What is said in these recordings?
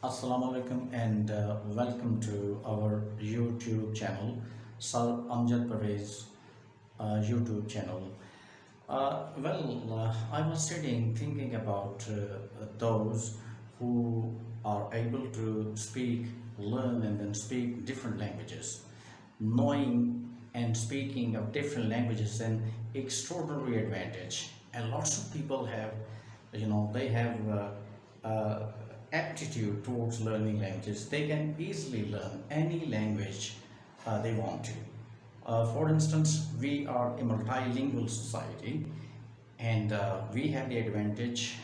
Assalamu alaikum and welcome to our YouTube channel, Sir Amjad Pervez YouTube channel. I was sitting thinking about those who are able to speak, learn, and then speak different languages. Knowing and speaking of different languages is an extraordinary advantage, and lots of people have, they have aptitude towards learning languages. They can easily learn any language they want to. For instance, we are a multilingual society, and we have the advantage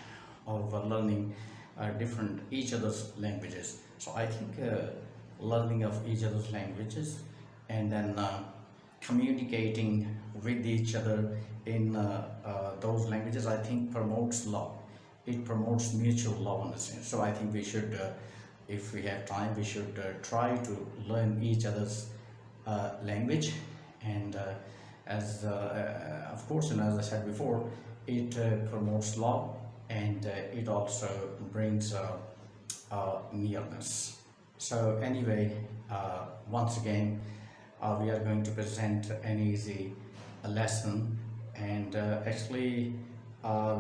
of learning different each other's languages. So I think learning of each other's languages and then communicating with each other in those languages, I think promotes love. It promotes mutual love, understanding. So I think we should, if we have time, we should try to learn each other's language. And as of course, and as I said before, it promotes love, and it also brings nearness. So anyway, once again, we are going to present an easy lesson, and actually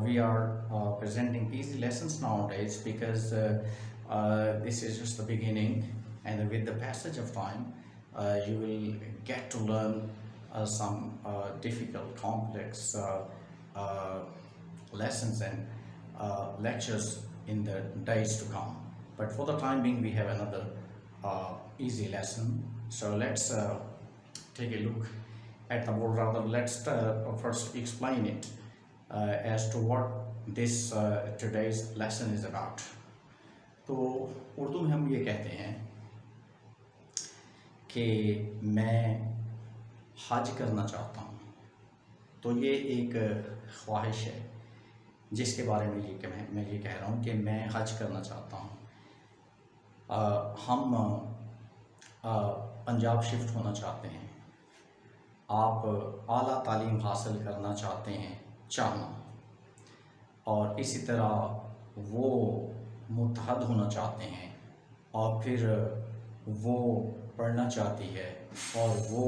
we are presenting easy lessons nowadays because this is just the beginning, and with the passage of time you will get to learn some difficult, complex lessons and lectures in the days to come. But for the time being, we have another easy lesson. So let's take a look at the board. Rather, let's first explain it as to what this today's lesson is about. तो उर्दू में हम ये कहते हैं कि मैं हज करना चाहता हूँ। तो ये एक ख्वाहिश है जिसके बारे में मैं ये कह रहा हूँ कि मैं हज करना चाहता हूँ। हम पंजाब शिफ्ट होना चाहते हैं। आप आला तालीम हासिल करना चाहते हैं, चाहना, और इसी तरह वो मुतहद होना चाहते हैं, और फिर वो पढ़ना चाहती है, और वो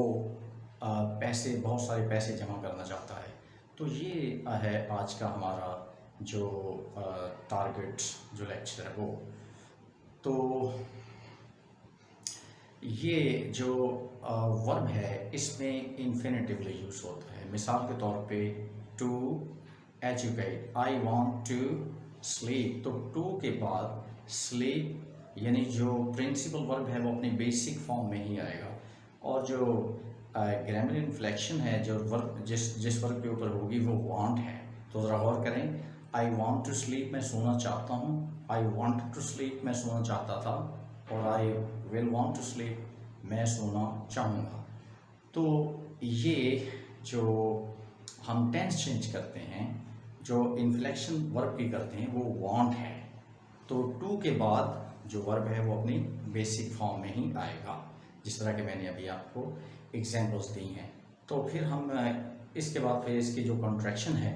पैसे, बहुत सारे पैसे जमा करना चाहता है। तो ये है आज का हमारा जो टारगेट, जो लेक्चर है वो। तो ये जो वर्ब है, इसमें इन्फिनेटिवली यूज़ होता है। मिसाल के तौर पे to educate, I want to sleep, तो टू के बाद स्लीप यानी जो प्रिंसिपल वर्ब है वो अपनी बेसिक फॉर्म में ही आएगा, और जो ग्रामर इन्फ्लेक्शन है, जो वर्ब जिस वर्ब के ऊपर होगी वो वांट है। तो ज़रा गौर करें, आई वॉन्ट टू स्लीप, मैं सोना चाहता हूँ। आई वॉन्ट टू स्लीप, मैं सोना चाहता था, और I will want to sleep, मैं सोना चाहूँगा। तो ये जो हम टेंस चेंज करते हैं, जो इन्फ्लेक्शन वर्ब की करते हैं, वो वांट है। तो टू के बाद जो वर्ब है वो अपनी बेसिक फॉर्म में ही आएगा, जिस तरह के मैंने अभी आपको एग्जांपल्स दी हैं। तो फिर हम इसके बाद फिर इसकी जो कॉन्ट्रैक्शन है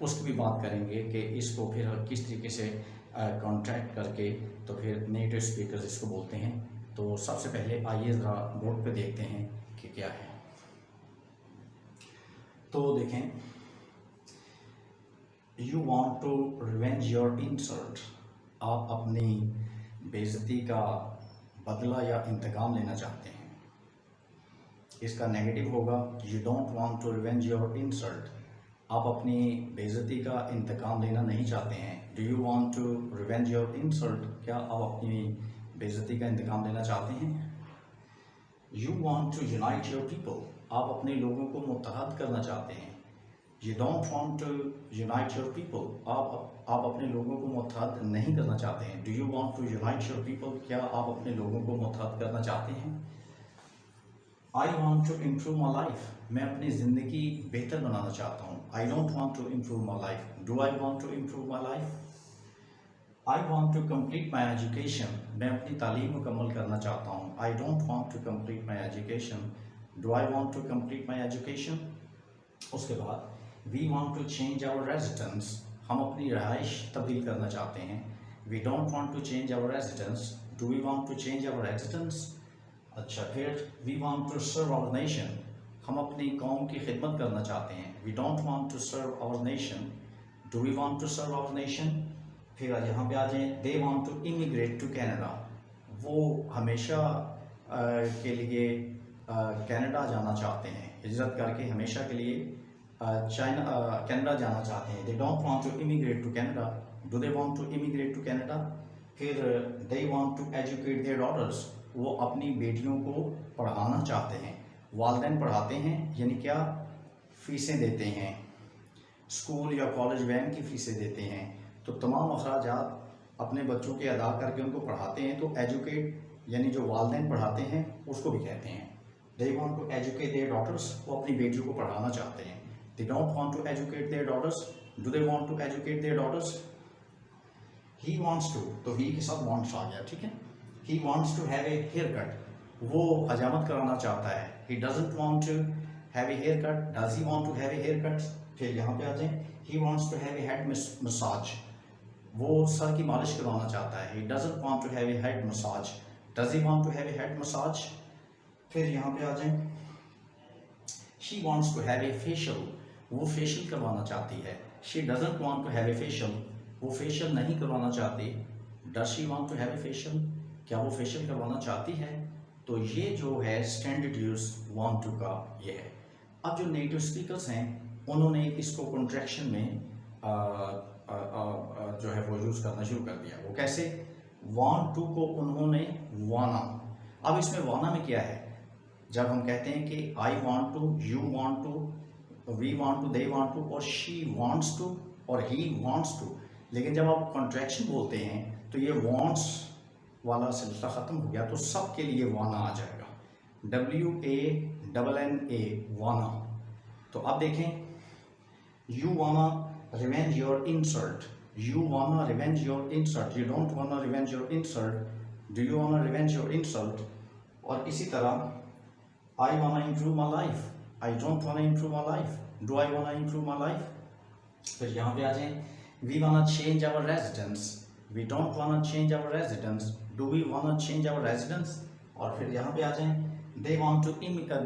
उसकी भी बात करेंगे कि इसको फिर किस तरीके से कॉन्ट्रैक्ट करके तो फिर नेटिव स्पीकर्स इसको बोलते हैं। तो सबसे पहले आइए ज़रा बोर्ड पे देखते हैं कि क्या है। तो देखें, you want to revenge your insult, आप अपनी बेइज्जती का बदला या इंतकाम लेना चाहते हैं। इसका नेगेटिव होगा you don't want to revenge your insult, आप अपनी बेइज्जती का इंतकाम लेना नहीं चाहते हैं। Do you want to revenge your insult, क्या आप अपनी बेइज्जती का इंतकाम लेना चाहते हैं। You want to unite your people, आप अपने लोगों को मुत्तहद करना चाहते हैं। You don't want to unite your people, आप अपने लोगों को मुत्तहद नहीं करना चाहते हैं। Do you want to unite your people, क्या आप अपने लोगों को मुत्तहद करना चाहते हैं। I want to improve my life, मैं अपनी ज़िंदगी बेहतर बनाना चाहता हूँ। I don't want to improve my life, do I want to improve my life. I want to complete my education, मैं अपनी तालीम मुकम्मल करना चाहता हूँ। I don't want to complete my education, do I want to complete my education. उसके बाद we want to change our residence, हम अपनी रहाइश तब्दील करना चाहते हैं। We don't want to change our residence, do we want to change our residence. अच्छा, फिर we want to serve our nation, हम अपनी कौम की खिदमत करना चाहते हैं। We don't want to serve our nation, do we want to serve our nation. फिर यहाँ पे आ जाएं, they want to immigrate to Canada, वो हमेशा के लिए कनाडा जाना चाहते हैं, हिजरत करके हमेशा के लिए कनाडा जाना चाहते हैं। They don't want to immigrate to Canada, do they want to immigrate to Canada. फिर they want to educate their daughters, वो अपनी बेटियों को पढ़ाना चाहते हैं। वालिदैन पढ़ाते हैं, यानी क्या, फ़ीसें देते हैं, स्कूल या कॉलेज वैन की फ़ीसें देते हैं। तो तमाम अखराजात अपने बच्चों के अदा करके उनको पढ़ाते हैं। तो एजुकेट यानी जो वालिदैन पढ़ाते हैं उसको भी कहते हैं। They want to educate their daughters, वो अपनी बेटियों को पढ़ाना चाहते हैं। They don't want to educate their daughters, do they want to educate their daughters. He wants to, तो ही के साथ वांट्स आ गया, ठीक है। He wants to have a hair cut, वो हजामत कराना चाहता है। He doesn't want to have a hair cut, does he want to have a hair cut. फिर यहाँ पे आ जाए, he wants to have a head massage, वो सर की मालिश करवाना चाहता है। He doesn't want to have a head massage, does he want to have a head massage. फिर यहाँ पे आ जाए, she wants to have a facial, वो फेशियल करवाना चाहती है। She doesn't want to have a facial, वो फेशियल नहीं करवाना चाहती। Does she want to have a facial, क्या वो फेशियल करवाना चाहती है। तो ये जो है स्टैंडर्ड यूज वांट टू का ये है। अब जो नेटिव स्पीकर्स हैं उन्होंने इसको कॉन्ट्रैक्शन में जो है वो यूज़ करना शुरू कर दिया। वो कैसे, वांट टू को उन्होंने वाना। अब इसमें वाना में क्या है, जब हम कहते हैं कि I want to, you want to, we want to, they want to, और शी वांट्स टू और ही वांट्स टू, लेकिन जब आप कॉन्ट्रैक्शन बोलते हैं तो ये वांट्स वाला सिलसिला ख़त्म हो गया, तो सब के लिए वाना आ जाएगा, WANNA, वाना। तो अब देखें, you wanna revenge your insult, you wanna revenge your insult, you don't वाना revenge your insult, do you wanna revenge your insult. और इसी तरह आई वाना improve my life, I don't वाना इम्प्रूव माई लाइफ, डू आई वाना इम्प्रूव माई लाइफ। फिर यहाँ पे आ जाएं, we wanna change our residence, we don't wanna change our residence, do we wanna change our residence. और फिर यहाँ पे आ जाएं, they want to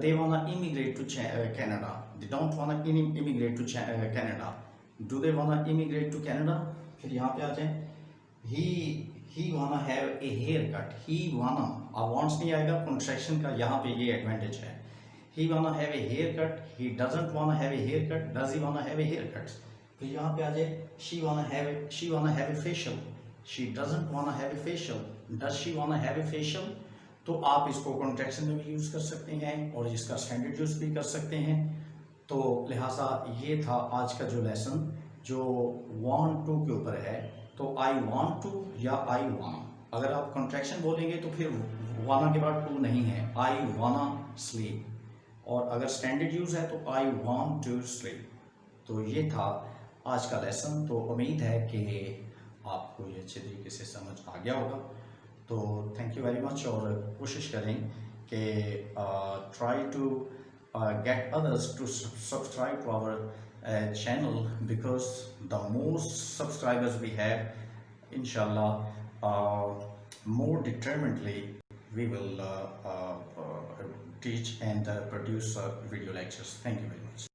they wanna immigrate to Canada, they don't wanna immigrate to Canada, do they wanna immigrate to Canada। फिर यहाँ पे आ जाए, he wanna have a haircut, he wanna, wants नहीं आएगा, कॉन्ट्रैक्शन का यहाँ पे ये एडवांटेज है। he wanna have a haircut, he doesn't wanna have a haircut, does he wanna have a haircut। फिर यहाँ पे आ जाए, she wanna have a facial, she doesn't wanna have a facial, does she wanna have a facial। तो आप इसको contraction में भी यूज़ कर सकते हैं और इसका स्टैंडर्ड यूज़ भी कर सकते हैं। तो लिहाजा ये था आज का जो लेसन जो वांट टू के ऊपर है। तो आई वांट टू या आई वाना, अगर आप कॉन्ट्रैक्शन बोलेंगे तो फिर वाना के बाद टू नहीं है, आई वाना स्लीप। और अगर स्टैंडर्ड यूज़ है तो आई वांट टू स्लीप। तो ये था आज का लेसन। तो उम्मीद है कि आपको ये अच्छे तरीके से समझ आ गया होगा। तो थैंक यू वेरी मच। और कोशिश करें कि try to get others to subscribe to our channel, because the most subscribers we have, इंशाल्लाह more determinedly we will teach and produce video lectures. Thank you very much.